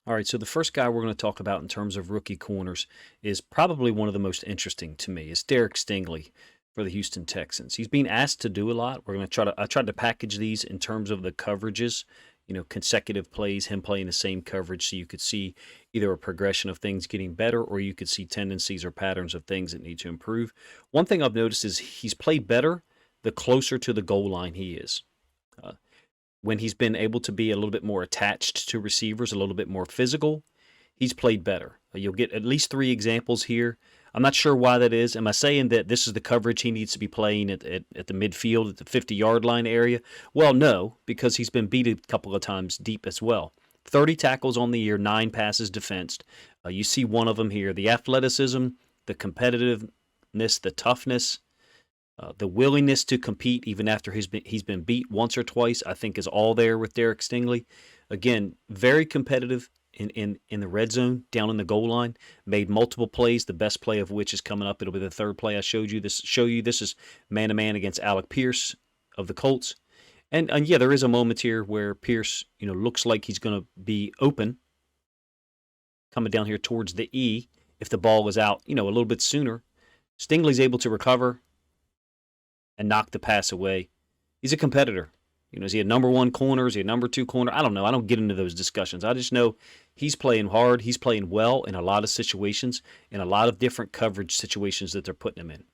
All right, so the first guy we're going to talk about in terms of rookie corners is probably one of the most interesting to me. Is Derek Stingley for the Houston Texans. He's being asked to do a lot. We're going to I tried to package these in terms of the coverages, consecutive plays, him playing the same coverage so you could see either a progression of things getting better or you could see tendencies or patterns of things that need to improve. One thing I've noticed is he's played better the closer to the goal line he is. Uh, when he's been able to be a little bit more attached to receivers, a little bit more physical, he's played better. You'll get at least three examples here. I'm not sure why that is. Am I saying that this is the coverage he needs to be playing at the midfield, at the 50-yard line area? Well, no, because he's been beat a couple of times deep as well. 30 tackles on the year, 9 passes defensed. You see one of them here. The athleticism, the competitiveness, the toughness, the willingness to compete even after he's been beat once or twice, I think is all there with Derek Stingley. Again, very competitive in the red zone, down in the goal line, made multiple plays, the best play of which is coming up. It'll be the third play I showed you. This is man-to-man against Alec Pierce of the Colts. And yeah, there is a moment here where Pierce, looks like he's going to be open, coming down here towards the E. If the ball is out, a little bit sooner, Stingley's able to recover and knock the pass away. He's a competitor. Is he a number one corner? Is he a number two corner? I don't know. I don't get into those discussions. I just know he's playing hard. He's playing well in a lot of situations, in a lot of different coverage situations that they're putting him in.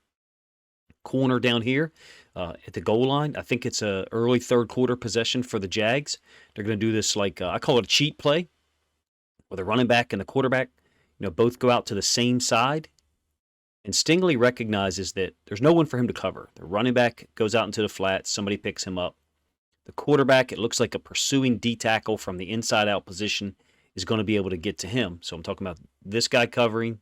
Corner down here at the goal line. I think it's a early third quarter possession for the Jags. They're going to do this like, I call it a cheat play, where the running back and the quarterback, both go out to the same side. And Stingley recognizes that there's no one for him to cover. The running back goes out into the flat. Somebody picks him up. The quarterback, it looks like a pursuing D tackle from the inside-out position is going to be able to get to him. So I'm talking about this guy covering,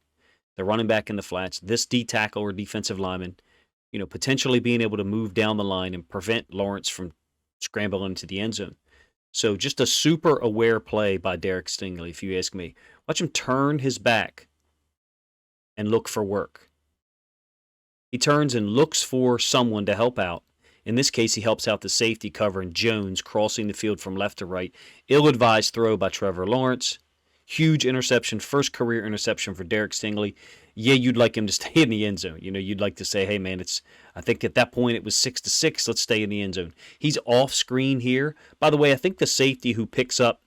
the running back in the flats, this D tackle or defensive lineman, potentially being able to move down the line and prevent Lawrence from scrambling into the end zone. So just a super aware play by Derek Stingley, if you ask me. Watch him turn his back and look for work. He turns and looks for someone to help out. In this case, he helps out the safety covering Jones, crossing the field from left to right. Ill-advised throw by Trevor Lawrence. Huge interception, first career interception for Derek Stingley. Yeah, you'd like him to stay in the end zone. You'd like to say, hey, man, I think at that point it was 6-6. Let's stay in the end zone. He's off screen here. By the way, I think the safety who picks up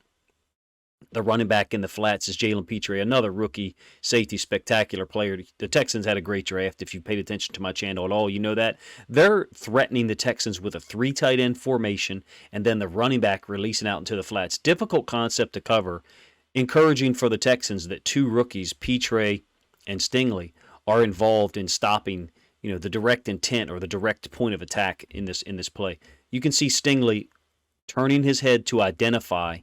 the running back in the flats is Jalen Pitre, another rookie safety, spectacular player. The Texans had a great draft. If you paid attention to my channel at all, you know that. They're threatening the Texans with a 3 tight end formation and then the running back releasing out into the flats. Difficult concept to cover. Encouraging for the Texans that 2 rookies, Pitre and Stingley, are involved in stopping, the direct intent or the direct point of attack in this play. You can see Stingley turning his head to identify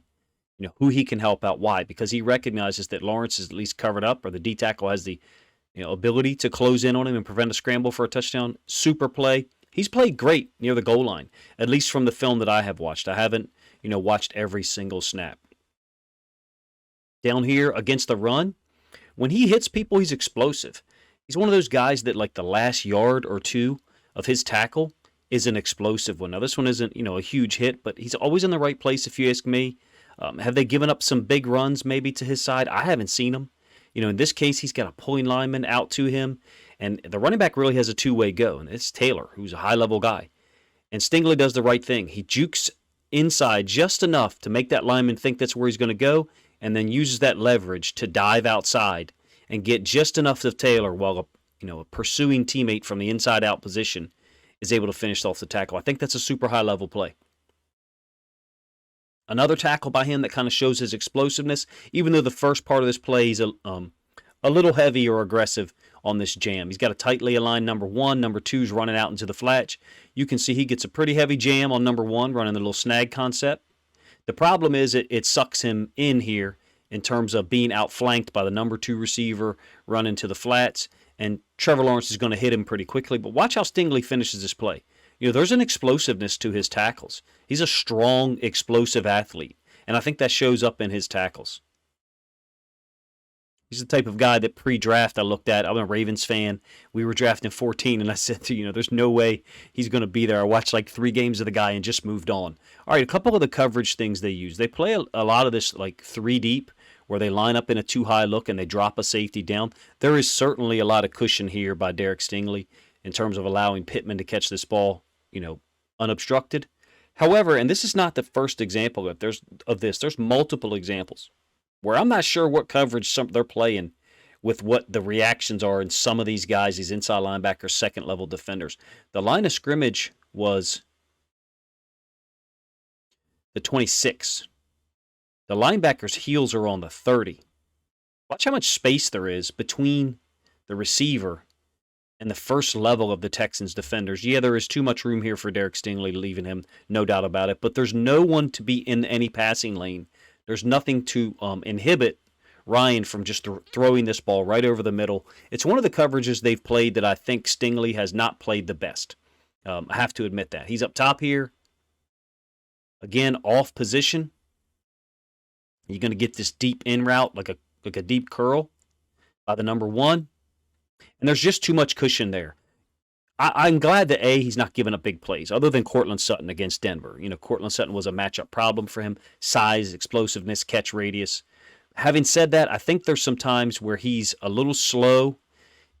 who he can help out. Why? Because he recognizes that Lawrence is at least covered up, or the D tackle has the ability to close in on him and prevent a scramble for a touchdown. Super play. He's played great near the goal line, at least from the film that I have watched. I haven't, watched every single snap. Down here against the run, when he hits people, he's explosive. He's one of those guys that like the last yard or two of his tackle is an explosive one. Now, this one isn't, a huge hit, but he's always in the right place if you ask me. Have they given up some big runs maybe to his side? I haven't seen them. In this case, he's got a pulling lineman out to him, and the running back really has a two-way go, and it's Taylor, who's a high-level guy. And Stingley does the right thing. He jukes inside just enough to make that lineman think that's where he's going to go, and then uses that leverage to dive outside and get just enough of Taylor while a pursuing teammate from the inside-out position is able to finish off the tackle. I think that's a super high-level play. Another tackle by him that kind of shows his explosiveness, even though the first part of this play is a little heavy or aggressive on this jam. He's got a tightly aligned number 1. Number 2's running out into the flats. You can see he gets a pretty heavy jam on number 1, running the little snag concept. The problem is it sucks him in here in terms of being outflanked by the number 2 receiver running to the flats, and Trevor Lawrence is going to hit him pretty quickly. But watch how Stingley finishes this play. There's an explosiveness to his tackles. He's a strong, explosive athlete, and I think that shows up in his tackles. He's the type of guy that pre-draft I looked at. I'm a Ravens fan. We were drafting 14, and I said, there's no way he's going to be there. I watched like 3 games of the guy and just moved on. All right, a couple of the coverage things they use. They play a lot of this like 3 deep, where they line up in a too high look and they drop a safety down. There is certainly a lot of cushion here by Tariq Stingley in terms of allowing Pittman to catch this ball, unobstructed. However, and this is not the first example of this. There's multiple examples where I'm not sure what coverage they're playing with what the reactions are in some of these guys, these inside linebackers, second-level defenders. The line of scrimmage was the 26. The linebackers' heels are on the 30. Watch how much space there is between the receiver and the first level of the Texans defenders. Yeah, there is too much room here for Tariq Stingley, leaving him, no doubt about it. But there's no one to be in any passing lane. There's nothing to inhibit Ryan from just throwing this ball right over the middle. It's one of the coverages they've played that I think Stingley has not played the best. I have to admit that. He's up top here. Again, off position. You're going to get this deep in route, like a deep curl by the number 1. And there's just too much cushion there. I'm glad that, he's not giving up big plays, other than Courtland Sutton against Denver. Courtland Sutton was a matchup problem for him. Size, explosiveness, catch radius. Having said that, I think there's some times where he's a little slow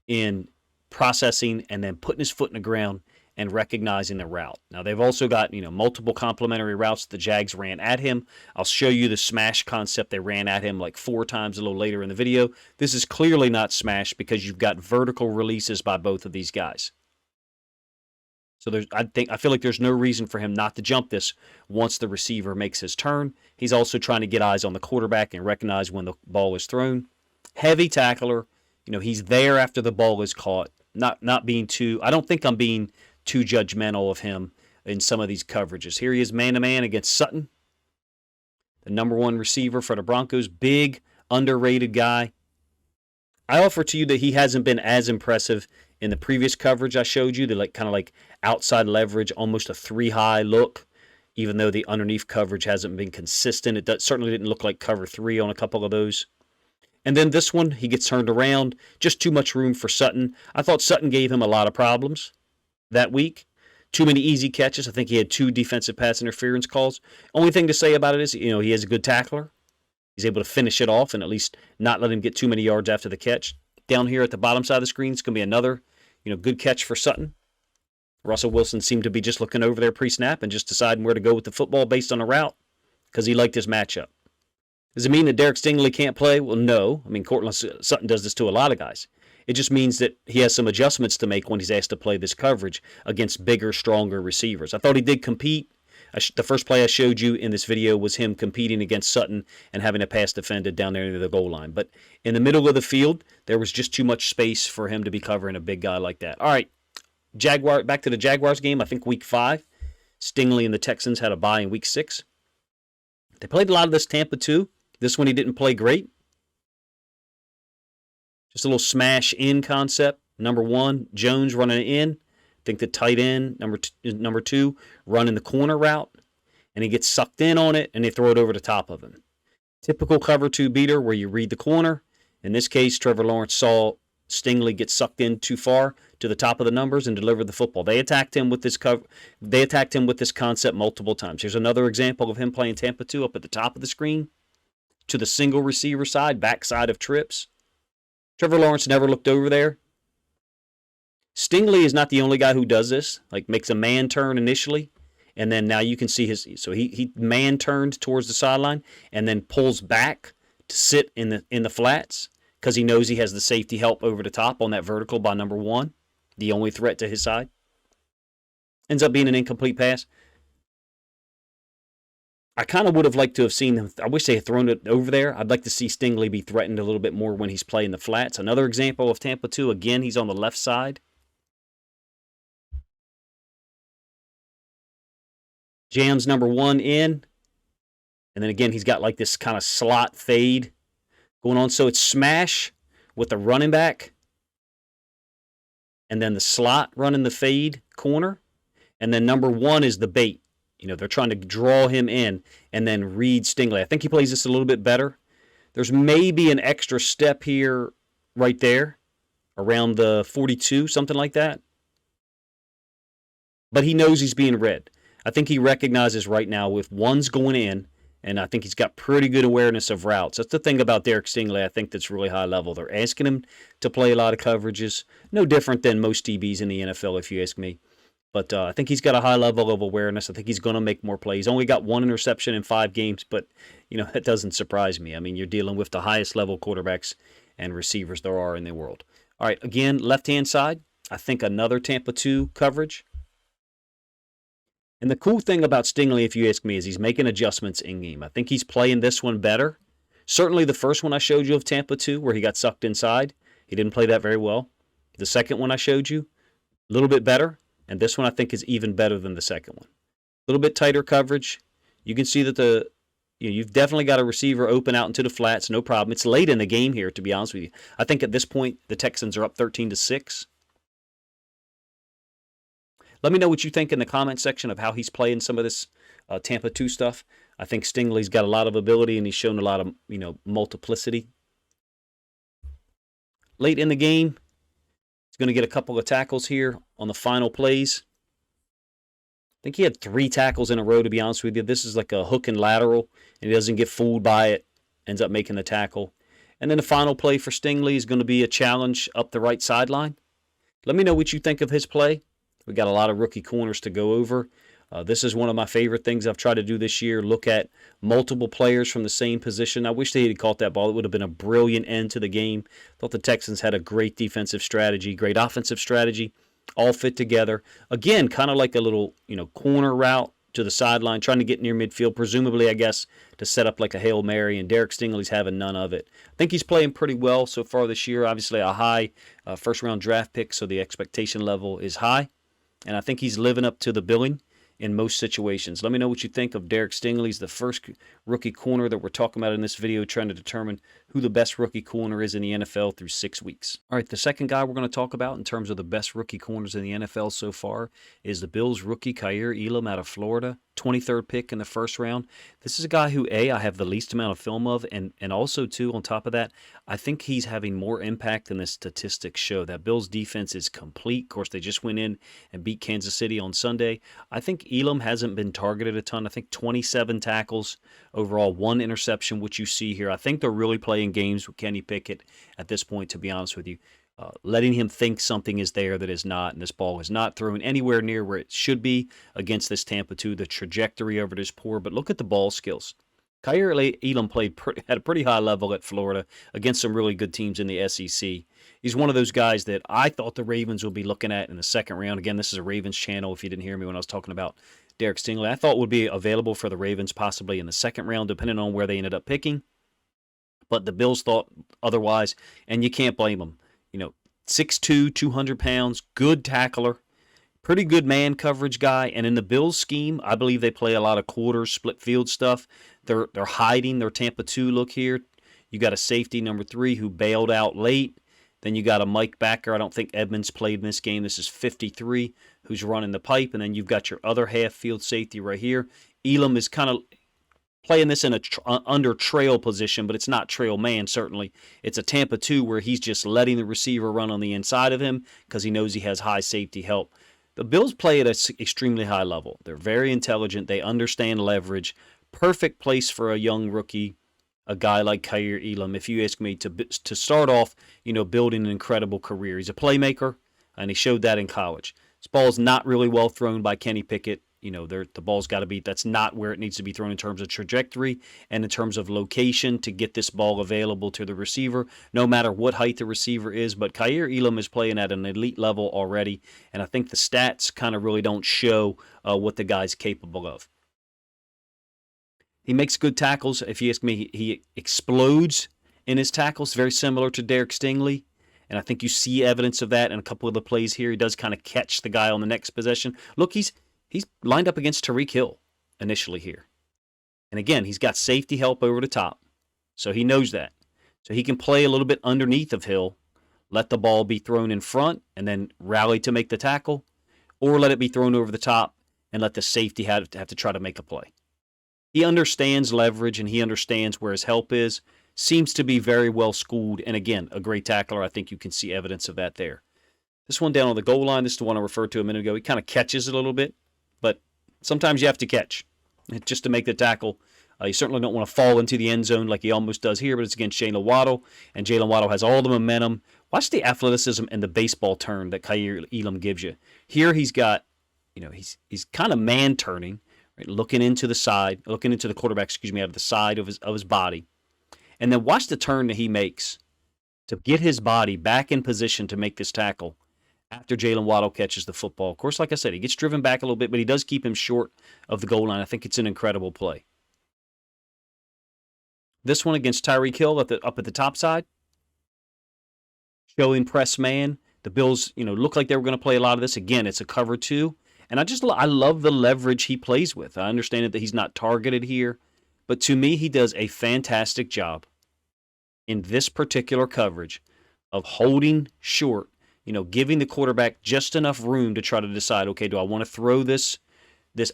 in processing and then putting his foot in the ground and recognizing the route. Now, they've also got, multiple complementary routes the Jags ran at him. I'll show you the smash concept they ran at him like 4 times a little later in the video. This is clearly not smash because you've got vertical releases by both of these guys. So I feel like there's no reason for him not to jump this once the receiver makes his turn. He's also trying to get eyes on the quarterback and recognize when the ball is thrown. Heavy tackler. He's there after the ball is caught. Not being too, I don't think I'm being too judgmental of him in some of these coverages. Here he is man-to-man against Sutton, the number 1 receiver for the Broncos. Big, underrated guy. I offer to you that he hasn't been as impressive in the previous coverage I showed you, the kind of outside leverage, almost a 3-high look, even though the underneath coverage hasn't been consistent. It certainly didn't look like cover 3 on a couple of those. And then this one, he gets turned around. Just too much room for Sutton. I thought Sutton gave him a lot of problems that week. Too many easy catches. I think he had 2 defensive pass interference calls. Only thing to say about it is, he is a good tackler. He's able to finish it off and at least not let him get too many yards after the catch. Down here at the bottom side of the screen, it's going to be another, good catch for Sutton. Russell Wilson seemed to be just looking over there pre-snap and just deciding where to go with the football based on the route because he liked his matchup. Does it mean that Tariq Stingley can't play? Well, no. Courtland Sutton does this to a lot of guys. It just means that he has some adjustments to make when he's asked to play this coverage against bigger, stronger receivers. I thought he did compete. The first play I showed you in this video was him competing against Sutton and having a pass defended down there near the goal line. But in the middle of the field, there was just too much space for him to be covering a big guy like that. All right, back to the Jaguars game. I think week 5. Stingley and the Texans had a bye in week 6. They played a lot of this Tampa too. This one he didn't play great. Just a little smash in concept. Number 1, Jones running in. I think the tight end, number 2, running the corner route. And he gets sucked in on it, and they throw it over the top of him. Typical cover 2 beater where you read the corner. In this case, Trevor Lawrence saw Stingley get sucked in too far to the top of the numbers and delivered the football. They attacked him with this concept multiple times. Here's another example of him playing Tampa 2 up at the top of the screen to the single receiver side, backside of trips. Trevor Lawrence never looked over there. Stingley is not the only guy who does this, makes a man turn initially, and then now you can see so he man turned towards the sideline and then pulls back to sit in the flats because he knows he has the safety help over the top on that vertical by number 1, the only threat to his side. Ends up being an incomplete pass. I kind of would have liked to have seen him. I wish they had thrown it over there. I'd like to see Stingley be threatened a little bit more when he's playing the flats. Another example of Tampa 2. Again, he's on the left side. Jams number 1 in. And then again, he's got this kind of slot fade going on. So it's smash with the running back. And then the slot running the fade corner. And then number 1 is the bait. They're trying to draw him in and then read Stingley. I think he plays this a little bit better. There's maybe an extra step here right there around the 42, something like that. But he knows he's being read. I think he recognizes right now with one's going in And I think he's got pretty good awareness of routes. That's the thing about Derek Stingley, I think, that's really high level. They're asking him to play a lot of coverages. No different than most DBs in the NFL, if you ask me. But I think he's got a high level of awareness. I think he's going to make more plays. Only got 1 interception in 5 games, but, that doesn't surprise me. I mean, you're dealing with the highest level quarterbacks and receivers there are in the world. All right, again, left-hand side, I think another Tampa 2 coverage. And the cool thing about Stingley, if you ask me, is he's making adjustments in-game. I think he's playing this one better. Certainly the first one I showed you of Tampa 2, where he got sucked inside, he didn't play that very well. The second one I showed you, a little bit better. And this one I think is even better than the second one. A little bit tighter coverage. You can see that you've definitely got a receiver open out into the flats, no problem. It's late in the game here, to be honest with you. I think at this point the Texans are up 13-6. Let me know what you think in the comment section of how he's playing some of this Tampa 2 stuff. I think Stingley's got a lot of ability and he's shown a lot of, multiplicity. Late in the game, he's going to get a couple of tackles here on the final plays. I think he had 3 tackles in a row, to be honest with you. This is like a hook and lateral, and he doesn't get fooled by it, ends up making the tackle. And then the final play for Stingley is going to be a challenge up the right sideline. Let me know what you think of his play. We got a lot of rookie corners to go over. This is one of my favorite things I've tried to do this year, look at multiple players from the same position. I wish they had caught that ball. It would have been a brilliant end to the game. Thought the Texans had a great defensive strategy, great offensive strategy, all fit together. Again, kind of like a little, corner route to the sideline, trying to get near midfield, presumably, I guess, to set up like a Hail Mary, and Derek Stingley's having none of it. I think he's playing pretty well so far this year. Obviously, a high first-round draft pick, so the expectation level is high. And I think he's living up to the billing in most situations. Let me know what you think of Derek Stingley. He's the first rookie corner that we're talking about in this video, trying to determine who the best rookie corner is in the NFL through 6 weeks. All right, the second guy we're going to talk about in terms of the best rookie corners in the NFL so far is the Bills rookie Kaiir Elam out of Florida, 23rd pick in the first round. This is a guy who, I have the least amount of film of, and also, too, on top of that, I think he's having more impact than the statistics show. That Bills defense is complete. Of course, they just went in and beat Kansas City on Sunday. I think Elam hasn't been targeted a ton. I think 27 tackles overall, 1 interception, which you see here. I think they're really playing games with Kenny Pickett at this point, to be honest with you. Letting him think something is there that is not, and this ball is not thrown anywhere near where it should be against this Tampa 2. The trajectory of it is poor, but look at the ball skills. Kaiir Elam at a pretty high level at Florida against some really good teams in the SEC. He's one of those guys that I thought the Ravens would be looking at in the second round. Again, this is a Ravens channel, if you didn't hear me when I was talking about Derek Stingley. I thought would be available for the Ravens possibly in the second round, depending on where they ended up picking. But the Bills thought otherwise, and you can't blame them. 6'2", 200 pounds, good tackler, pretty good man coverage guy. And in the Bills scheme, I believe they play a lot of quarters, split field stuff. They're hiding their Tampa 2 look here. You got a safety, number 3, who bailed out late. Then you got a Mike backer. I don't think Edmonds played in this game. This is 53, who's running the pipe. And then you've got your other half field safety right here. Elam is kind of playing this in a under trail position, but it's not trail man, certainly. It's a Tampa 2 where he's just letting the receiver run on the inside of him because he knows he has high safety help. The Bills play at an extremely high level. They're very intelligent. They understand leverage. Perfect place for a young rookie, a guy like Kaiir Elam, if you ask me, to start off, building an incredible career. He's a playmaker, and he showed that in college. This ball's not really well thrown by Kenny Pickett. The ball's got to be, that's not where it needs to be thrown in terms of trajectory and in terms of location to get this ball available to the receiver, no matter what height the receiver is. But Kaiir Elam is playing at an elite level already, and I think the stats kind of really don't show what the guy's capable of. He makes good tackles. If you ask me, he explodes in his tackles, very similar to Derek Stingley. And I think you see evidence of that in a couple of the plays here. He does kind of catch the guy on the next possession. Look, he's lined up against Tariq Hill initially here. And again, he's got safety help over the top. So he knows that. So he can play a little bit underneath of Hill, let the ball be thrown in front, and then rally to make the tackle, or let it be thrown over the top and let the safety have to try to make a play. He understands leverage, and he understands where his help is. Seems to be very well schooled, and again, a great tackler. I think you can see evidence of that there. This one down on the goal line, this is the one I referred to a minute ago. He kind of catches it a little bit, but sometimes you have to catch just to make the tackle. You certainly don't want to fall into the end zone like he almost does here, but it's against Jalen Waddle, and Jalen Waddle has all the momentum. Watch the athleticism and the baseball turn that Kaiir Elam gives you. Here he's got, he's kind of man turning, right, looking into the side, looking into the quarterback, out of the side of his body, and then watch the turn that he makes to get his body back in position to make this tackle after Jalen Waddle catches the football. Of course, like I said, he gets driven back a little bit, but he does keep him short of the goal line. I think it's an incredible play. This one against Tariq Hill up at the top side, showing press man. The Bills, look like they were going to play a lot of this. Again, it's a cover 2. And I love the leverage he plays with. I understand that he's not targeted here, but to me, he does a fantastic job in this particular coverage of holding short, giving the quarterback just enough room to try to decide, okay, do I want to throw this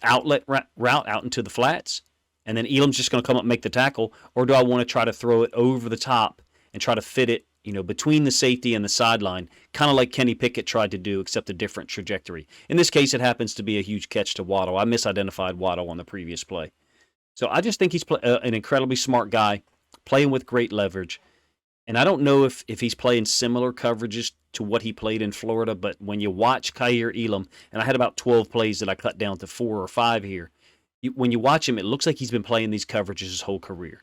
outlet route out into the flats, and then Elam's just going to come up and make the tackle, or do I want to try to throw it over the top and try to fit it, between the safety and the sideline, kind of like Kenny Pickett tried to do, except a different trajectory. In this case, it happens to be a huge catch to Waddle. I misidentified Waddle on the previous play. So I just think he's an incredibly smart guy, playing with great leverage. And I don't know if he's playing similar coverages to what he played in Florida, but when you watch Kaiir Elam, and I had about 12 plays that I cut down to 4 or 5 here, when you watch him, it looks like he's been playing these coverages his whole career.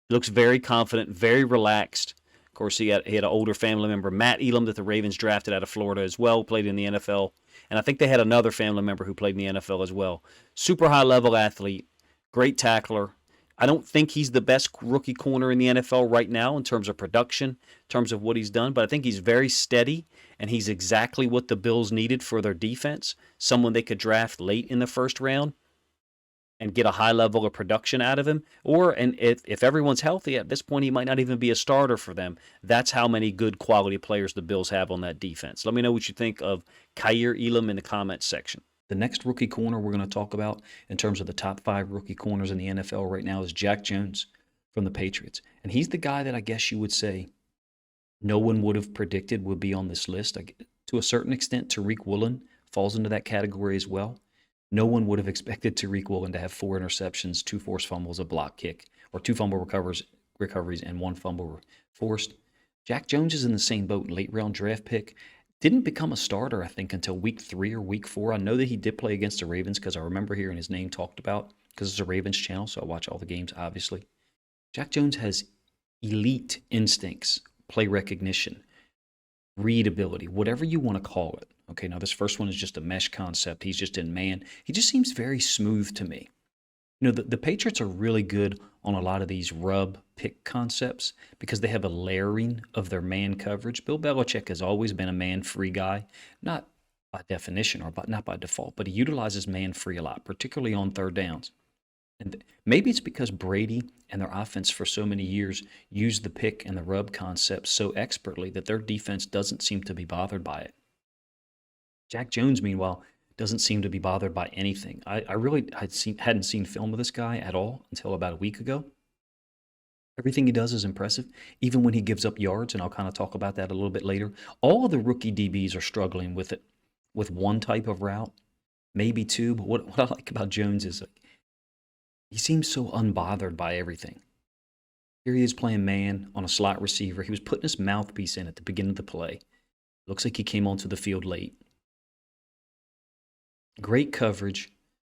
He looks very confident, very relaxed. Of course, he had an older family member, Matt Elam, that the Ravens drafted out of Florida as well, played in the NFL. And I think they had another family member who played in the NFL as well. Super high-level athlete, great tackler. I don't think he's the best rookie corner in the NFL right now in terms of production, in terms of what he's done, but I think he's very steady, and he's exactly what the Bills needed for their defense, someone they could draft late in the first round and get a high level of production out of him. And if everyone's healthy, at this point, he might not even be a starter for them. That's how many good quality players the Bills have on that defense. Let me know what you think of Kaiir Elam in the comments section. The next rookie corner we're going to talk about in terms of the top 5 rookie corners in the NFL right now is Jack Jones from the Patriots. And he's the guy that I guess you would say no one would have predicted would be on this list. To a certain extent, Tariq Woolen falls into that category as well. No one would have expected Tariq Woolen to have 4 interceptions, 2 forced fumbles, a block kick, or 2 fumble recoveries, and 1 fumble forced. Jack Jones is in the same boat, late round draft pick. Didn't become a starter, I think, until week 3 or week 4. I know that he did play against the Ravens because I remember hearing his name talked about because it's a Ravens channel, so I watch all the games, obviously. Jack Jones has elite instincts, play recognition, read ability, whatever you want to call it. Okay, now this first one is just a mesh concept. He's just in man. He just seems very smooth to me. The Patriots are really good on a lot of these rub pick concepts because they have a layering of their man coverage. Bill Belichick has always been a man-free guy, not by definition or not by default, but he utilizes man-free a lot, particularly on third downs. And maybe it's because Brady and their offense for so many years used the pick and the rub concept so expertly that their defense doesn't seem to be bothered by it. Jack Jones, meanwhile, doesn't seem to be bothered by anything. I really hadn't seen film of this guy at all until about a week ago. Everything he does is impressive, even when he gives up yards, and I'll kind of talk about that a little bit later. All of the rookie DBs are struggling with it, with one type of route, maybe 2. But what I like about Jones is he seems so unbothered by everything. Here he is playing man on a slot receiver. He was putting his mouthpiece in at the beginning of the play. Looks like he came onto the field late. Great coverage.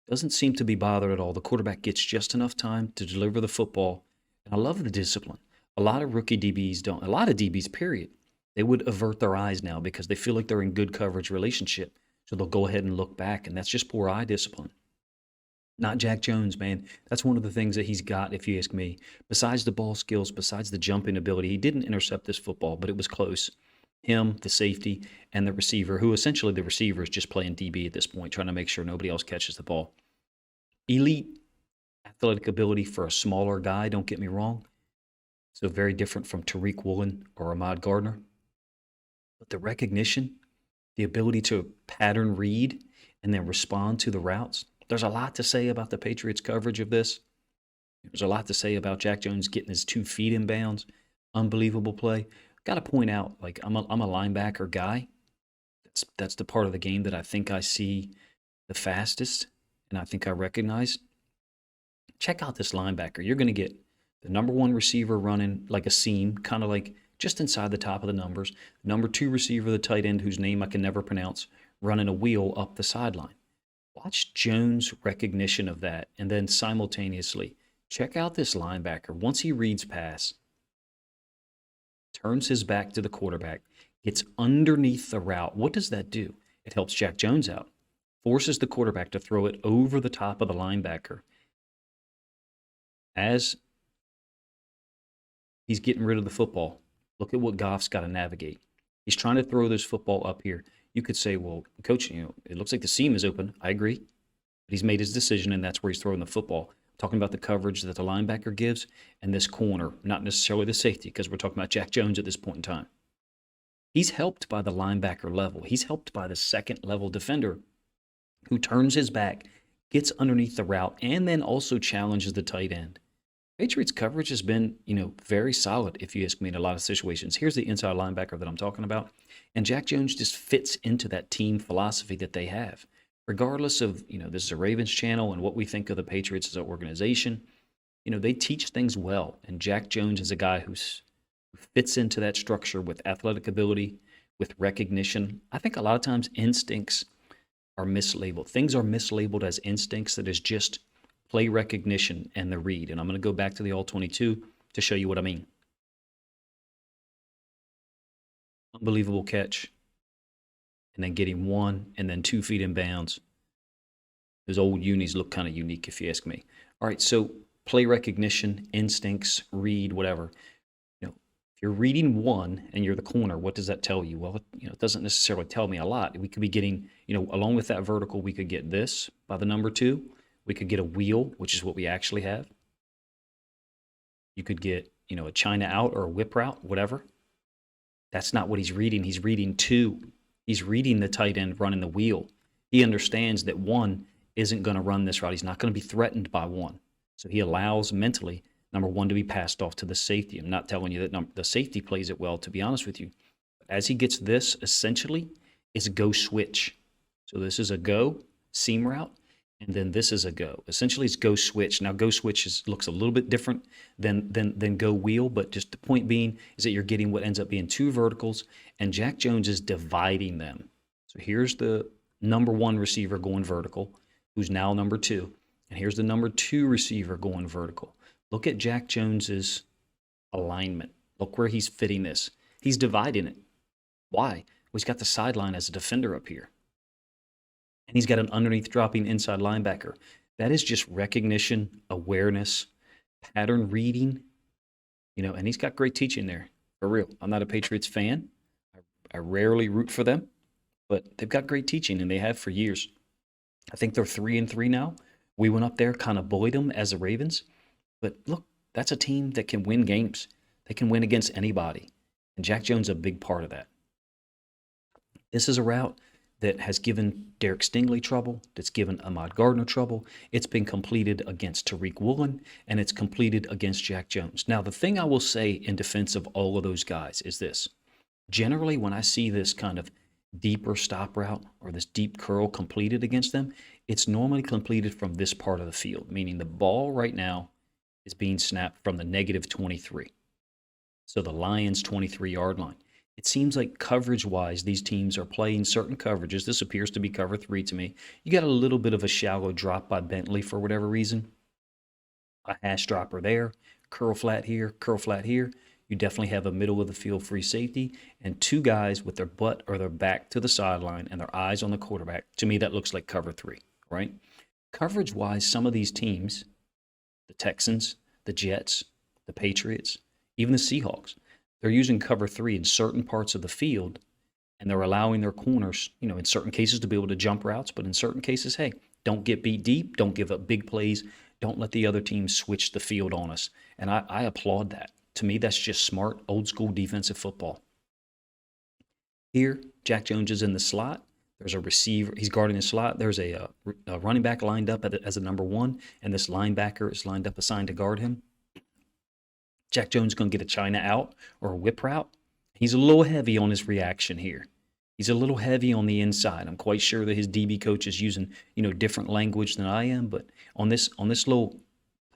Doesn't seem to be bothered at all. The quarterback gets just enough time to deliver the football. And I love the discipline. A lot of rookie DBs don't. A lot of DBs, period. They would avert their eyes now because they feel like they're in good coverage relationship. So they'll go ahead and look back, and that's just poor eye discipline. Not Jack Jones, man. That's one of the things that he's got, if you ask me. Besides the ball skills, besides the jumping ability, he didn't intercept this football, but it was close. Him, the safety, and the receiver, who essentially the receiver is just playing DB at this point, trying to make sure nobody else catches the ball. Elite athletic ability for a smaller guy, don't get me wrong. So very different from Tariq Woolen or Ahmad Gardner. But the recognition, the ability to pattern read and then respond to the routes, there's a lot to say about the Patriots' coverage of this. There's a lot to say about Jack Jones getting his 2 feet in bounds. Unbelievable play. Got to point out, I'm a linebacker guy. That's the part of the game that I think I see the fastest, and I think I recognize. Check out this linebacker. You're going to get the number one receiver running like a seam, kind of like just inside the top of the numbers. Number two receiver, the tight end, whose name I can never pronounce, running a wheel up the sideline. Watch Jones' recognition of that, and then simultaneously, check out this linebacker. Once he reads pass, turns his back to the quarterback, gets underneath the route. What does that do? It helps Jack Jones out, forces the quarterback to throw it over the top of the linebacker. As he's getting rid of the football, look at what Goff's got to navigate. He's trying to throw this football up here. You could say, well, coach, it looks like the seam is open. I agree. But he's made his decision, and that's where he's throwing the football. I'm talking about the coverage that the linebacker gives and this corner, not necessarily the safety, because we're talking about Jack Jones at this point in time. He's helped by the linebacker level. He's helped by the second-level defender who turns his back, gets underneath the route, and then also challenges the tight end. Patriots coverage has been, very solid, if you ask me, in a lot of situations. Here's the inside linebacker that I'm talking about. And Jack Jones just fits into that team philosophy that they have. Regardless of, this is a Ravens channel and what we think of the Patriots as an organization, they teach things well. And Jack Jones is a guy who fits into that structure with athletic ability, with recognition. I think a lot of times instincts are mislabeled. Things are mislabeled as instincts that is just play recognition and the read. And I'm going to go back to the All-22 to show you what I mean. Unbelievable catch. And then getting 1 and then 2 feet in bounds. Those old unis look kind of unique if you ask me. All right, so play recognition, instincts, read, whatever. If you're reading 1 and you're the corner, what does that tell you? Well, it doesn't necessarily tell me a lot. We could be getting, along with that vertical, we could get this by the number 2. We could get a wheel, which is what we actually have. You could get, a China out or a whip route, whatever. That's not what he's reading. He's reading 2. He's reading the tight end running the wheel. He understands that 1 isn't going to run this route. He's not going to be threatened by 1. So he allows mentally number 1 to be passed off to the safety. I'm not telling you that the safety plays it well, to be honest with you. As he gets this, essentially, it's a go switch. So this is a go seam route. And then this is a go. Essentially, it's go switch. Now, go switch looks a little bit different than go wheel, but just the point being is that you're getting what ends up being 2 verticals, and Jack Jones is dividing them. So here's the number 1 receiver going vertical, who's now number 2, and here's the number 2 receiver going vertical. Look at Jack Jones's alignment. Look where he's fitting this. He's dividing it. Why? Well, he's got the sideline as a defender up here. And he's got an underneath dropping inside linebacker. That is just recognition, awareness, pattern reading, and he's got great teaching there, for real. I'm not a Patriots fan. I rarely root for them, but they've got great teaching, and they have for years. I think they're 3-3 now. We went up there, kind of bullied them as the Ravens. But look, that's a team that can win games. They can win against anybody. And Jack Jones is a big part of that. This is a route that has given Tariq Stingley trouble, that's given Ahmad Gardner trouble. It's been completed against Tariq Woolen, and it's completed against Jack Jones. Now, the thing I will say in defense of all of those guys is this. Generally, when I see this kind of deeper stop route or this deep curl completed against them, it's normally completed from this part of the field, meaning the ball right now is being snapped from the -23. So the Lions' 23-yard line. It seems like coverage-wise, these teams are playing certain coverages. This appears to be cover 3 to me. You got a little bit of a shallow drop by Bentley for whatever reason. A hash dropper there, curl flat here, curl flat here. You definitely have a middle of the field free safety and 2 guys with their butt or their back to the sideline and their eyes on the quarterback. To me, that looks like cover 3, right? Coverage-wise, some of these teams, the Texans, the Jets, the Patriots, even the Seahawks, they're using cover 3 in certain parts of the field, and they're allowing their corners, in certain cases to be able to jump routes, but in certain cases, hey, don't get beat deep, don't give up big plays, don't let the other team switch the field on us. And I applaud that. To me, that's just smart, old-school defensive football. Here, Jack Jones is in the slot. There's a receiver. He's guarding the slot. There's a running back lined up as a number 1, and this linebacker is lined up assigned to guard him. Jack Jones is going to get a China out or a whip route. He's a little heavy on his reaction here. He's a little heavy on the inside. I'm quite sure that his DB coach is using, different language than I am, but on this little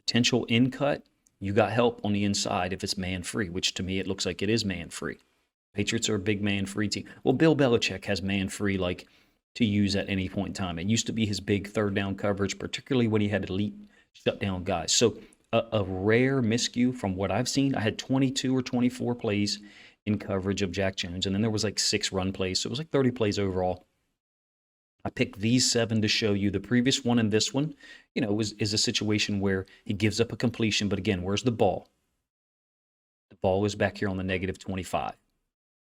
potential in cut, you got help on the inside if it's man-free, which to me it looks like it is man-free. Patriots are a big man-free team. Well, Bill Belichick has man-free like to use at any point in time. It used to be his big third down coverage, particularly when he had elite shutdown guys. So a rare miscue from what I've seen. I had 22 or 24 plays in coverage of Jack Jones, and then there was like 6 run plays, so it was like 30 plays overall. I picked these 7 to show you. The previous one and this one, is a situation where he gives up a completion, but again, where's the ball? The ball is back here on the -25.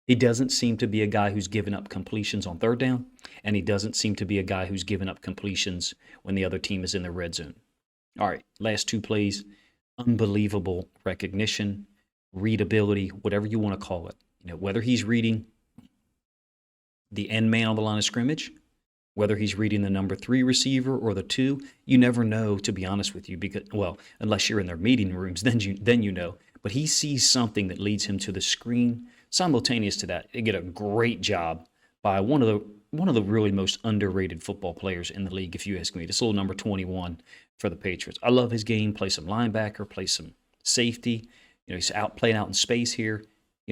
He doesn't seem to be a guy who's given up completions on third down, and he doesn't seem to be a guy who's given up completions when the other team is in the red zone. All right, last 2 plays, unbelievable recognition, readability, whatever you want to call it. Whether he's reading the end man on the line of scrimmage, whether he's reading the number 3 receiver or the 2, you never know, to be honest with you, because, well, unless you're in their meeting rooms, then you know. But he sees something that leads him to the screen. Simultaneous to that, they get a great job by one of the really most underrated football players in the league, if you ask me. This little number 21 for the Patriots. I love his game. Play some linebacker, play some safety. He's playing out in space here.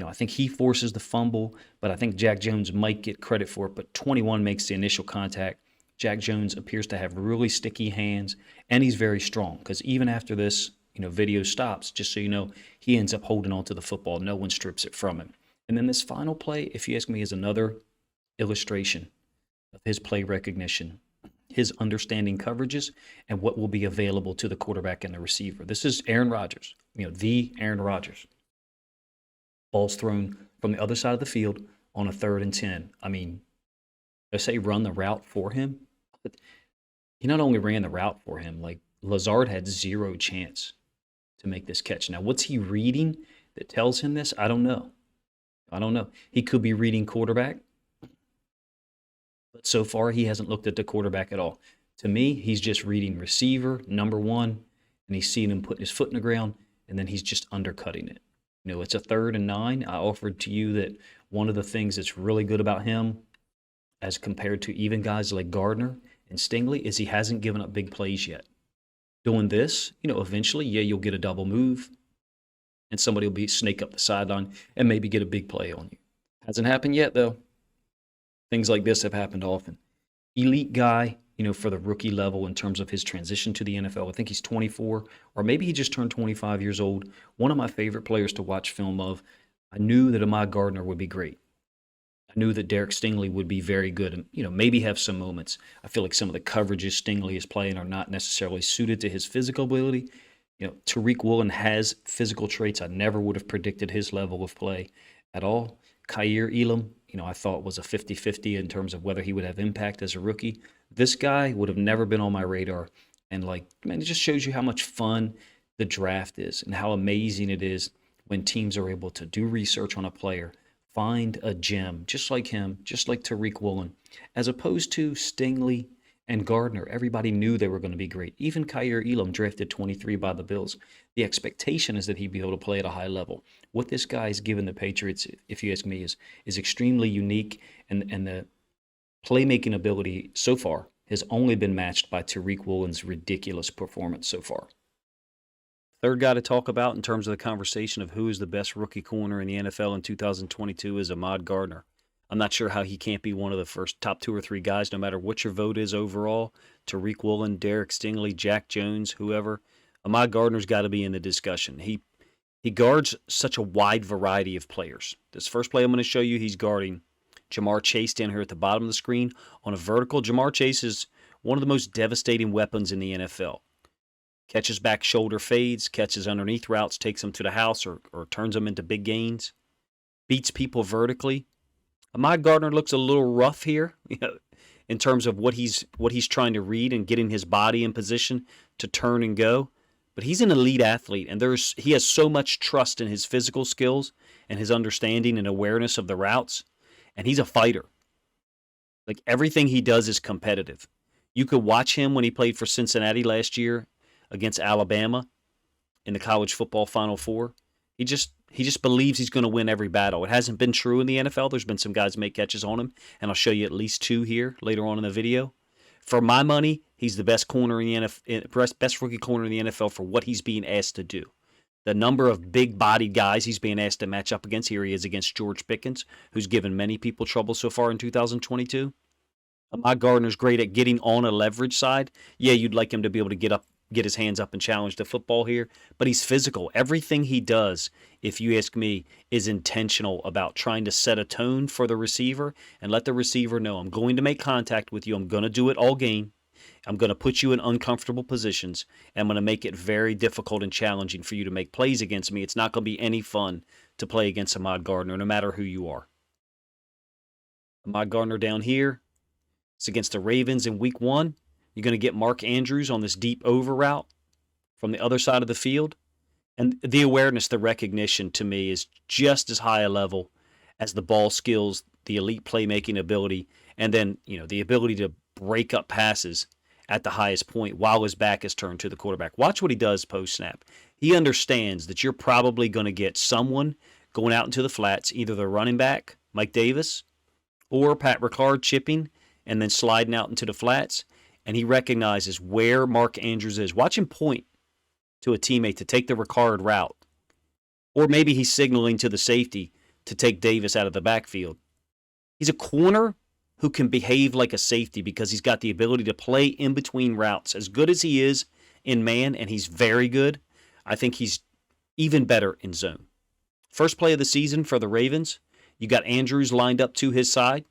I think he forces the fumble, but I think Jack Jones might get credit for it. But 21 makes the initial contact. Jack Jones appears to have really sticky hands, and he's very strong because even after this, video stops, just so you know, he ends up holding on to the football. No one strips it from him. And then this final play, if you ask me, is another illustration of his play recognition, his understanding coverages, and what will be available to the quarterback and the receiver. This is Aaron Rodgers, the Aaron Rodgers. Ball's thrown from the other side of the field on a 3rd and 10. I mean, they say run the route for him, but he not only ran the route for him, like Lazard had 0 chance to make this catch. Now, what's he reading that tells him this? I don't know. He could be reading quarterback, but so far he hasn't looked at the quarterback at all. To me, he's just reading receiver, number 1, and he's seeing him put his foot in the ground, and then he's just undercutting it. It's a 3rd and 9. I offered to you that one of the things that's really good about him as compared to even guys like Gardner and Stingley is he hasn't given up big plays yet. Doing this, eventually, you'll get a double move and somebody will snake up the sideline and maybe get a big play on you. Hasn't happened yet, though. Things like this have happened often. Elite guy, for the rookie level in terms of his transition to the NFL. I think he's 24, or maybe he just turned 25 years old. One of my favorite players to watch film of. I knew that Ahmad Gardner would be great. I knew that Tariq Stingley would be very good and, maybe have some moments. I feel like some of the coverages Stingley is playing are not necessarily suited to his physical ability. Tariq Woolen has physical traits. I never would have predicted his level of play at all. Kaiir Elam, I thought was a 50-50 in terms of whether he would have impact as a rookie. This guy would have never been on my radar. And it just shows you how much fun the draft is and how amazing it is when teams are able to do research on a player, find a gem just like him, just like Tariq Woolen, as opposed to Stingley and Gardner. Everybody knew they were going to be great. Even Kaiir Elam, drafted 23 by the Bills. The expectation is that he'd be able to play at a high level. What this guy has given the Patriots, if you ask me, is extremely unique, and the playmaking ability so far has only been matched by Tariq Woolen's ridiculous performance so far. Third guy to talk about in terms of the conversation of who is the best rookie corner in the NFL in 2022 is Ahmad Gardner. I'm not sure how he can't be one of the first top 2 or 3 guys, no matter what your vote is overall. Tariq Woolen, Tariq Stingley, Jack Jones, whoever. Ahmad Gardner's got to be in the discussion. He guards such a wide variety of players. This first play I'm going to show you, he's guarding Jamar Chase down here at the bottom of the screen on a vertical. Jamar Chase is one of the most devastating weapons in the NFL. Catches back shoulder fades, catches underneath routes, takes them to the house or turns them into big gains. Beats people vertically. Ahmad Gardner looks a little rough here, in terms of what he's trying to read and getting his body in position to turn and go. But he's an elite athlete, and he has so much trust in his physical skills and his understanding and awareness of the routes, and he's a fighter. Like, everything he does is competitive. You could watch him when he played for Cincinnati last year against Alabama in the college football Final Four. He just believes he's going to win every battle. It hasn't been true in the NFL. There's been some guys make catches on him, and I'll show you at least 2 here later on in the video. For my money, he's the best corner in the NFL, best rookie corner in the NFL for what he's being asked to do. The number of big-bodied guys he's being asked to match up against. Here he is against George Pickens, who's given many people trouble so far in 2022. Ahmad Gardner's great at getting on a leverage side. Yeah, you'd like him to be able to get his hands up and challenge the football here, but he's physical. Everything he does, if you ask me, is intentional about trying to set a tone for the receiver and let the receiver know, I'm going to make contact with you. I'm going to do it all game. I'm going to put you in uncomfortable positions. I'm going to make it very difficult and challenging for you to make plays against me. It's not going to be any fun to play against Ahmad Gardner, no matter who you are. Ahmad Gardner down here. It's against the Ravens in week 1. You're going to get Mark Andrews on this deep over route from the other side of the field. And the awareness, the recognition to me is just as high a level as the ball skills, the elite playmaking ability, and then, the ability to break up passes at the highest point while his back is turned to the quarterback. Watch what he does post-snap. He understands that you're probably going to get someone going out into the flats, either the running back, Mike Davis, or Pat Ricard chipping and then sliding out into the flats, and he recognizes where Mark Andrews is. Watch him point to a teammate to take the Ricard route, or maybe he's signaling to the safety to take Davis out of the backfield. He's a corner who can behave like a safety because he's got the ability to play in between routes. As good as he is in man, and he's very good, I think he's even better in zone. First play of the season for the Ravens, you got Andrews lined up to his side.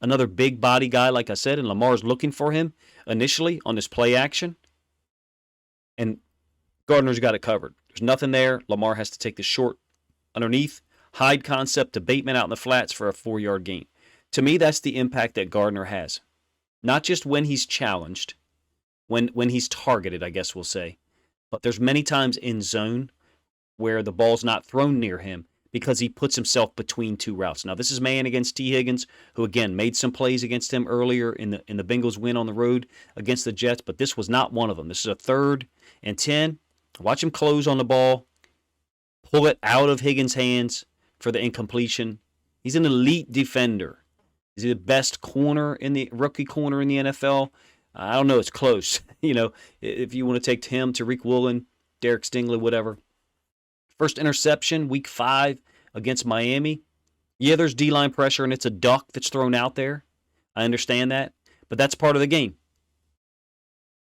Another big body guy, like I said, and Lamar's looking for him initially on this play action. And Gardner's got it covered. There's nothing there. Lamar has to take the short underneath. Hide concept to Bateman out in the flats for a 4-yard gain. To me, that's the impact that Gardner has. Not just when he's challenged, when he's targeted, I guess we'll say. But there's many times in zone where the ball's not thrown near him because he puts himself between two routes. Now, this is man against T. Higgins, who, again, made some plays against him earlier in the Bengals win on the road against the Jets, but this was not one of them. This is a 3rd and 10. Watch him close on the ball, pull it out of Higgins' hands for the incompletion. He's an elite defender. Is he the best rookie corner in the NFL? I don't know. It's close. If you want to take him, Tariq Woolen, Derek Stingley, whatever. First interception, week 5 against Miami. Yeah, there's D-line pressure, and it's a duck that's thrown out there. I understand that, but that's part of the game.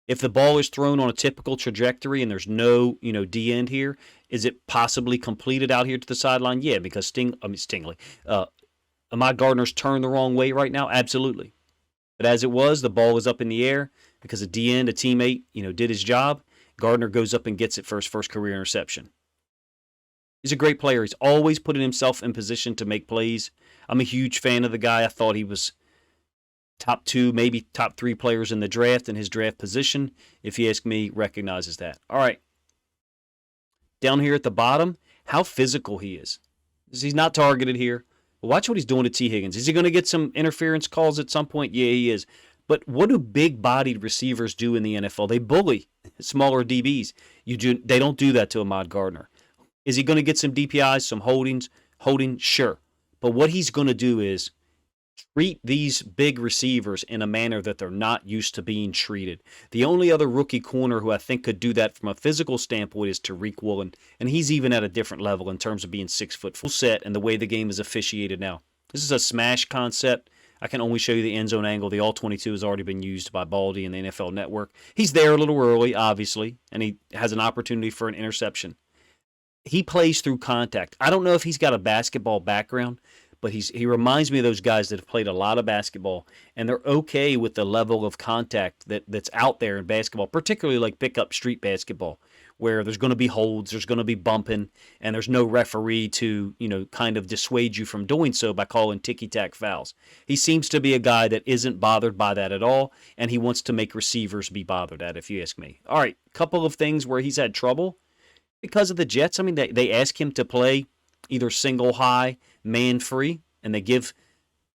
If the ball is thrown on a typical trajectory and there's no, D-end here, is it possibly completed out here to the sideline? Yeah, because Stingley. Ahmad Gardner's turned the wrong way right now? Absolutely. But as it was, the ball was up in the air because a D-end, a teammate, did his job. Gardner goes up and gets it for his first career interception. He's a great player. He's always putting himself in position to make plays. I'm a huge fan of the guy. I thought he was top 2, maybe top 3 players in the draft, and his draft position, if you ask me, recognizes that. All right. Down here at the bottom, how physical he is. He's not targeted here. But watch what he's doing to T. Higgins. Is he going to get some interference calls at some point? Yeah, he is. But what do big-bodied receivers do in the NFL? They bully smaller DBs. They don't do that to Ahmad Gardner. Is he going to get some DPIs, some holding? Sure. But what he's going to do is treat these big receivers in a manner that they're not used to being treated. The only other rookie corner who I think could do that from a physical standpoint is Tariq Woolen, and he's even at a different level in terms of being 6 foot full set and the way the game is officiated now. This is a smash concept. I can only show you the end zone angle. The All-22 has already been used by Baldy and the NFL Network. He's there a little early, obviously, and he has an opportunity for an interception. He plays through contact. I don't know if he's got a basketball background, but he reminds me of those guys that have played a lot of basketball, and they're okay with the level of contact that's out there in basketball, particularly like pickup street basketball, where there's going to be holds, there's going to be bumping, and there's no referee to, kind of dissuade you from doing so by calling ticky-tack fouls. He seems to be a guy that isn't bothered by that at all, and he wants to make receivers be bothered at, if you ask me. All right, couple of things where he's had trouble because of the Jets. I mean, they ask him to play either single high, man free, and they give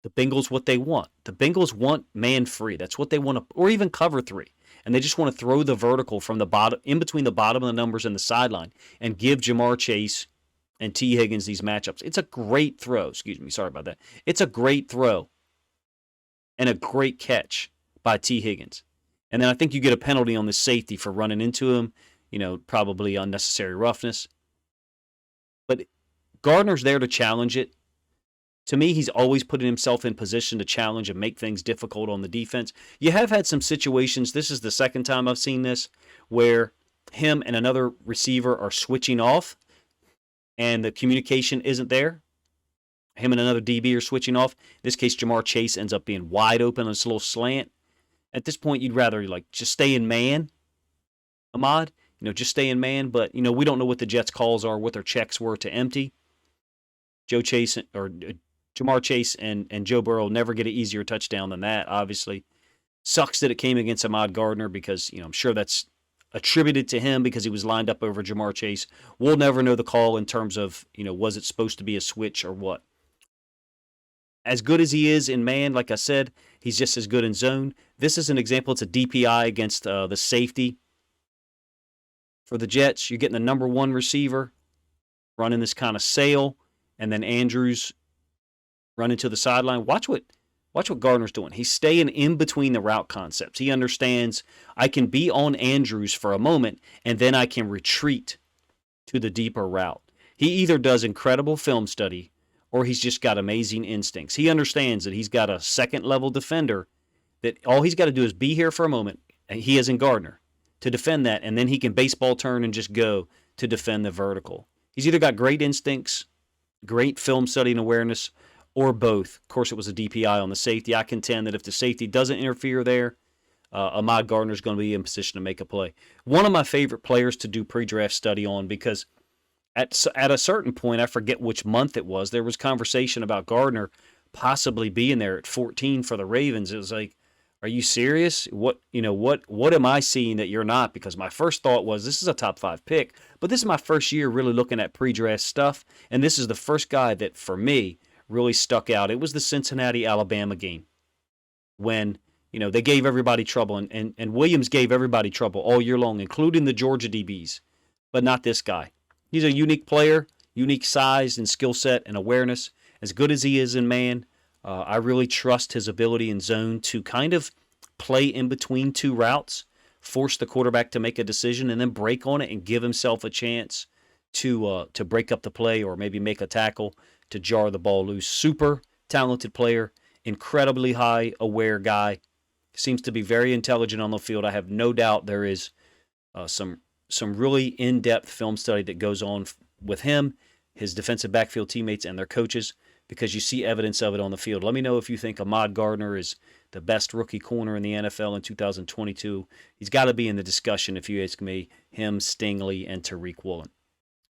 the Bengals what they want. The Bengals want man free. That's what they want, or even cover 3. And they just want to throw the vertical from the bottom, in between the bottom of the numbers and the sideline, and give Jamar Chase and T. Higgins these matchups. It's a great throw. Excuse me. Sorry about that. It's a great throw and a great catch by T. Higgins. And then I think you get a penalty on the safety for running into him, probably unnecessary roughness. But Gardner's there to challenge it. To me, he's always putting himself in position to challenge and make things difficult on the defense. You have had some situations, this is the second time I've seen this, where him and another receiver are switching off and the communication isn't there. Him and another DB are switching off. In this case, Ja'Marr Chase ends up being wide open on this little slant. At this point, you'd rather just stay in man, Ahmad. Just stay in man. But, we don't know what the Jets' calls are, what their checks were to empty. Ja'Marr Chase and Joe Burrow never get an easier touchdown than that, obviously. Sucks that it came against Ahmad Gardner because, I'm sure that's attributed to him because he was lined up over Ja'Marr Chase. We'll never know the call in terms of, was it supposed to be a switch or what. As good as he is in man, like I said, he's just as good in zone. This is an example. It's a DPI against the safety. For the Jets, you're getting the number one receiver running this kind of sail, and then Andrews running to the sideline. Watch what Gardner's doing. He's staying in between the route concepts. He understands I can be on Andrews for a moment, and then I can retreat to the deeper route. He either does incredible film study or he's just got amazing instincts. He understands that he's got a second-level defender that all he's got to do is be here for a moment, and he is in Gardner, to defend that, and then he can baseball turn and just go to defend the vertical. He's either got great instincts, great film study and awareness, or both. Of course, it was a DPI on the safety. I contend that if the safety doesn't interfere there, Ahmad Gardner is going to be in position to make a play. One of my favorite players to do pre-draft study on because at a certain point, I forget which month it was, there was conversation about Gardner possibly being there at 14 for the Ravens. It was like, are you serious? What am I seeing that you're not? Because my first thought was this is a top 5 pick, but this is my first year really looking at pre-draft stuff, and this is the first guy that, for me, really stuck out. It was the Cincinnati-Alabama game when, they gave everybody trouble, and Williams gave everybody trouble all year long, including the Georgia DBs, but not this guy. He's a unique player, unique size and skill set and awareness. As good as he is in man, I really trust his ability in zone to kind of play in between two routes, force the quarterback to make a decision, and then break on it and give himself a chance to break up the play or maybe make a tackle to jar the ball loose. Super talented player, incredibly high aware guy, seems to be very intelligent on the field. I have no doubt there is some really in-depth film study that goes on with him, his defensive backfield teammates, and their coaches, because you see evidence of it on the field. Let me know if you think Ahmad Gardner is the best rookie corner in the NFL in 2022. He's got to be in the discussion, if you ask me, him, Stingley, and Tariq Woolen.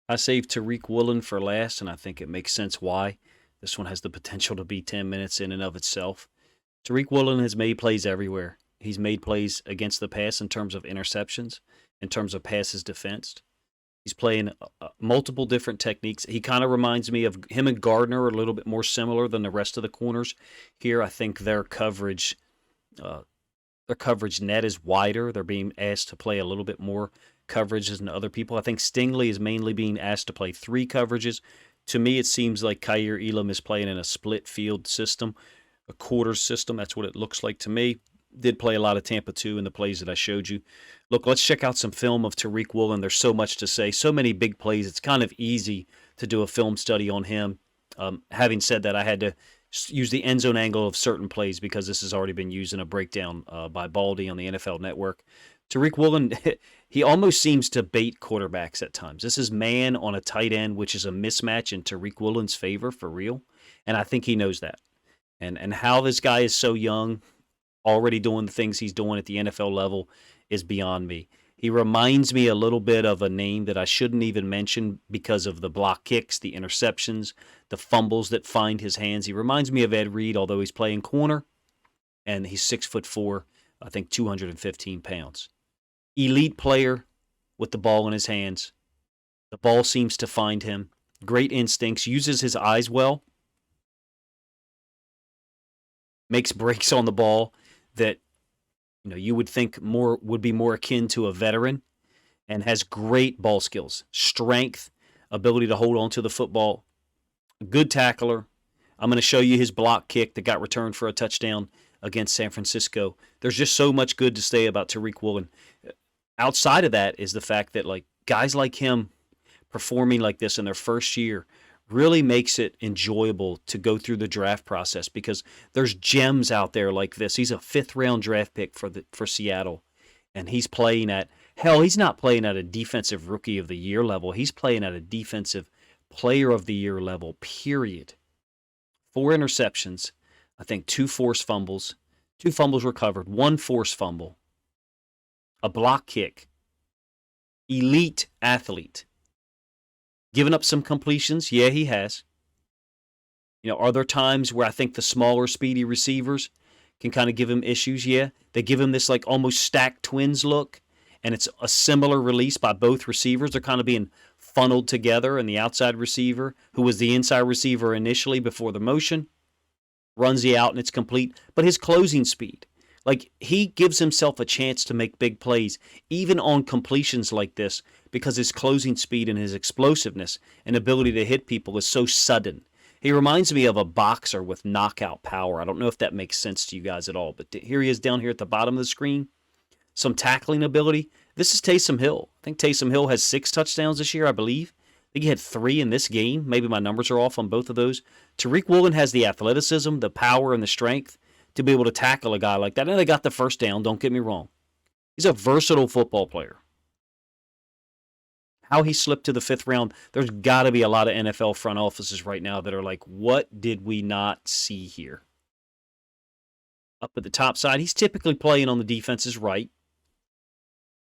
I saved Tariq Woolen for last, and I think it makes sense why. This one has the potential to be 10 minutes in and of itself. Tariq Woolen has made plays everywhere. He's made plays against the pass in terms of interceptions, in terms of passes defensed. He's playing multiple different techniques. He kind of reminds me of him and Gardner are a little bit more similar than the rest of the corners. Here, I think their coverage net is wider. They're being asked to play a little bit more coverage than other people. I think Stingley is mainly being asked to play 3 coverages. To me, it seems like Kaiir Elam is playing in a split field system, a quarter system. That's what it looks like to me. Did play a lot of Tampa 2 in the plays that I showed you. Look, let's check out some film of Tariq Woolen. There's so much to say, so many big plays. It's kind of easy to do a film study on him. Having said that, I had to use the end zone angle of certain plays because this has already been used in a breakdown by Baldy on the NFL Network. Tariq Woolen, he almost seems to bait quarterbacks at times. This is man on a tight end, which is a mismatch in Tariq Woolen's favor for real, and I think he knows that. And how this guy is so young, already doing the things he's doing at the NFL level, is beyond me. He reminds me a little bit of a name that I shouldn't even mention because of the block kicks, the interceptions, the fumbles that find his hands. He reminds me of Ed Reed, although he's playing corner, and he's 6'4", I think 215 pounds. Elite player with the ball in his hands. The ball seems to find him. Great instincts, uses his eyes well, makes breaks on the ball that you would think would be more akin to a veteran, and has great ball skills, strength, ability to hold on to the football, good tackler. I'm going to show you his block kick that got returned for a touchdown against San Francisco. There's just so much good to say about Tariq Woolen. Outside of that is the fact that like guys like him performing like this in their first year really makes it enjoyable to go through the draft process because there's gems out there like this. He's a 5th-round draft pick for Seattle, and he's playing at he's not playing at a defensive rookie of the year level. He's playing at a defensive player of the year level, period. 4 interceptions, I think 2 forced fumbles, 2 fumbles recovered, 1 forced fumble, a block kick. Elite athlete. Given up some completions? Yeah, he has. Are there times where I think the smaller, speedy receivers can kind of give him issues? Yeah. They give him this like almost stacked twins look, and it's a similar release by both receivers. They're kind of being funneled together, and the outside receiver, who was the inside receiver initially before the motion, runs the out, and it's complete. But his closing speed, like he gives himself a chance to make big plays, even on completions like this, because his closing speed and his explosiveness and ability to hit people is so sudden. He reminds me of a boxer with knockout power. I don't know if that makes sense to you guys at all, but here he is down here at the bottom of the screen. Some tackling ability. This is Taysom Hill. I think Taysom Hill has 6 touchdowns this year, I believe. I think he had 3 in this game. Maybe my numbers are off on both of those. Tariq Woolen has the athleticism, the power, and the strength to be able to tackle a guy like that. And they got the first down, don't get me wrong. He's a versatile football player. How he slipped to the 5th round, there's got to be a lot of NFL front offices right now that are like, what did we not see here? Up at the top side, he's typically playing on the defense's right.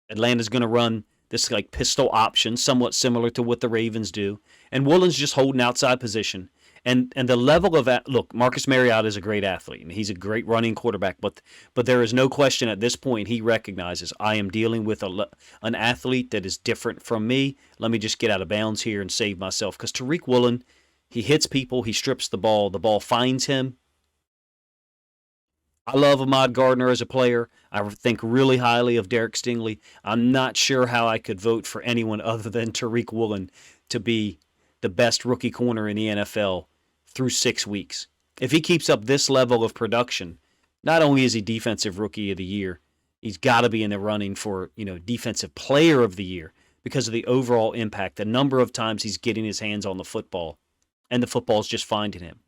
Atlanta's going to run this like pistol option, somewhat similar to what the Ravens do. And Woolen's just holding outside position. And the level of look, Marcus Mariota is a great athlete, and he's a great running quarterback. But there is no question at this point he recognizes I am dealing with an athlete that is different from me. Let me just get out of bounds here and save myself. Because Tariq Woolen, he hits people, he strips the ball finds him. I love Ahmad Gardner as a player. I think really highly of Derek Stingley. I'm not sure how I could vote for anyone other than Tariq Woolen to be the best rookie corner in the NFL through 6 weeks. If he keeps up this level of production, not only is he defensive rookie of the year, he's got to be in the running for, defensive player of the year because of the overall impact, the number of times he's getting his hands on the football, and the football's just finding him.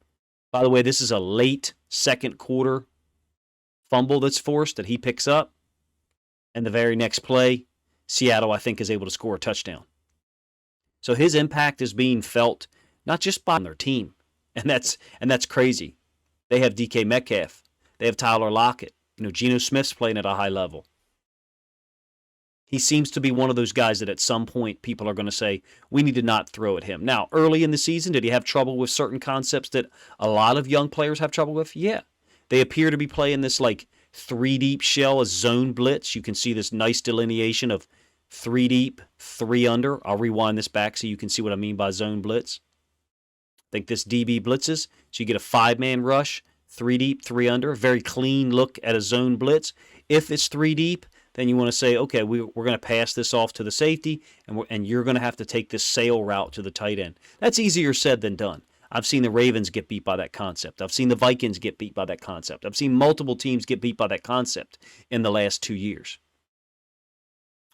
By the way, this is a late second quarter fumble that's forced that he picks up, and the very next play, Seattle, I think, is able to score a touchdown. So his impact is being felt not just by their team, and that's crazy. They have DK Metcalf, they have Tyler Lockett. Geno Smith's playing at a high level. He seems to be one of those guys that at some point people are going to say, we need to not throw at him. Now, early in the season, did he have trouble with certain concepts that a lot of young players have trouble with? Yeah. They appear to be playing this like 3 deep shell as zone blitz. You can see this nice delineation of 3 deep, 3 under. I'll rewind this back so you can see what I mean by zone blitz. I think this DB blitzes, so you get a 5-man rush, 3 deep, 3 under. Very clean look at a zone blitz. If it's 3 deep, then you want to say, okay, we're going to pass this off to the safety, and you're going to have to take this sail route to the tight end. That's easier said than done. I've seen the Ravens get beat by that concept. I've seen the Vikings get beat by that concept. I've seen multiple teams get beat by that concept in the last 2 years.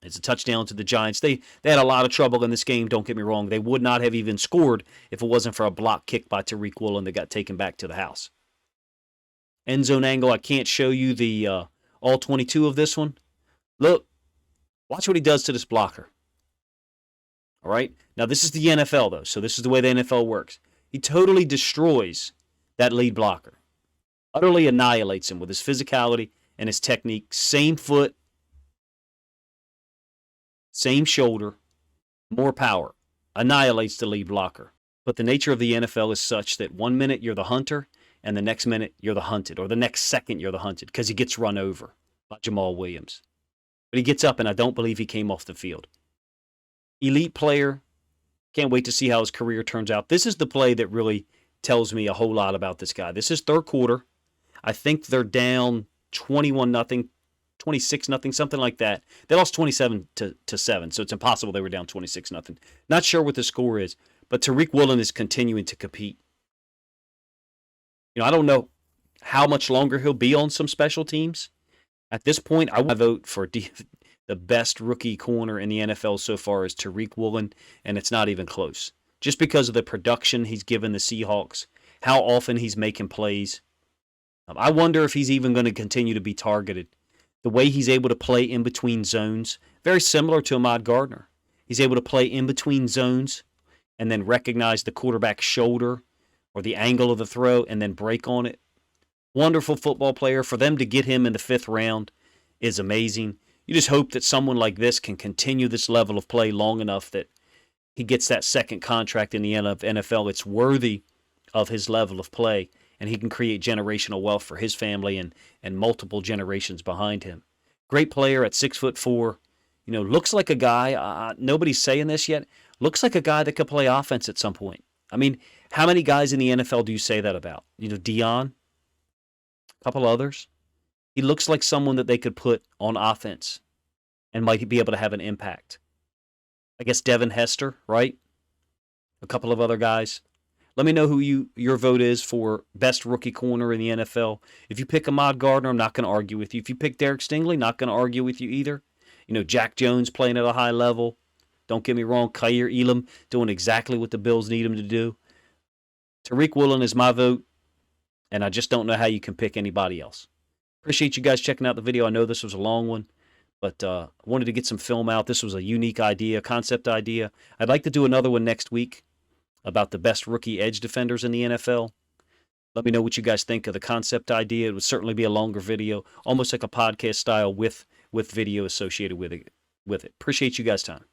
It's a touchdown to the Giants. They had a lot of trouble in this game, don't get me wrong. They would not have even scored if it wasn't for a block kick by Tariq Woolen that got taken back to the house. End zone angle, I can't show you the all 22 of this one. Look, watch what he does to this blocker. All right? Now, this is the NFL, though, so this is the way the NFL works. He totally destroys that lead blocker. Utterly annihilates him with his physicality and his technique. Same foot, same shoulder, more power. Annihilates the lead blocker. But the nature of the NFL is such that 1 minute you're the hunter, and the next minute you're the hunted, or the next second you're the hunted, because he gets run over by Jamal Williams. But he gets up, and I don't believe he came off the field. Elite player. Can't wait to see how his career turns out. This is the play that really tells me a whole lot about this guy. This is third quarter. I think they're down 21-0, 26-0, something like that. They lost 27-7, so it's impossible they were down 26-0. Not sure what the score is, but Tariq Woolen is continuing to compete. I don't know. how much longer he'll be on some special teams. At this point, I vote for the best rookie corner in the NFL so far is Tariq Woolen, and it's not even close. Just because of the production he's given the Seahawks, how often he's making plays. I wonder if he's even going to continue to be targeted. The way he's able to play in between zones, very similar to Ahmad Gardner. He's able to play in between zones and then recognize the quarterback's shoulder or the angle of the throw and then break on it. Wonderful football player. For them to get him in the 5th round is amazing. You just hope that someone like this can continue this level of play long enough that he gets that second contract in the NFL. It's worthy of his level of play, and he can create generational wealth for his family and multiple generations behind him. Great player at 6'4". Looks like a guy, nobody's saying this yet, looks like a guy that could play offense at some point. I mean, how many guys in the NFL do you say that about? Dion, a couple others. He looks like someone that they could put on offense and might be able to have an impact. I guess Devin Hester, right? A couple of other guys. Let me know who your vote is for best rookie corner in the NFL. If you pick Ahmad Gardner, I'm not going to argue with you. If you pick Tariq Stingley, not going to argue with you either. Jack Jones playing at a high level. Don't get me wrong. Kaiir, Elam doing exactly what the Bills need him to do. Tariq Woolen is my vote, and I just don't know how you can pick anybody else. Appreciate you guys checking out the video. I know this was a long one, but I wanted to get some film out. This was a unique idea, concept idea. I'd like to do another one next week about the best rookie edge defenders in the NFL. Let me know what you guys think of the concept idea. It would certainly be a longer video, almost like a podcast style with video associated with it. Appreciate you guys' time.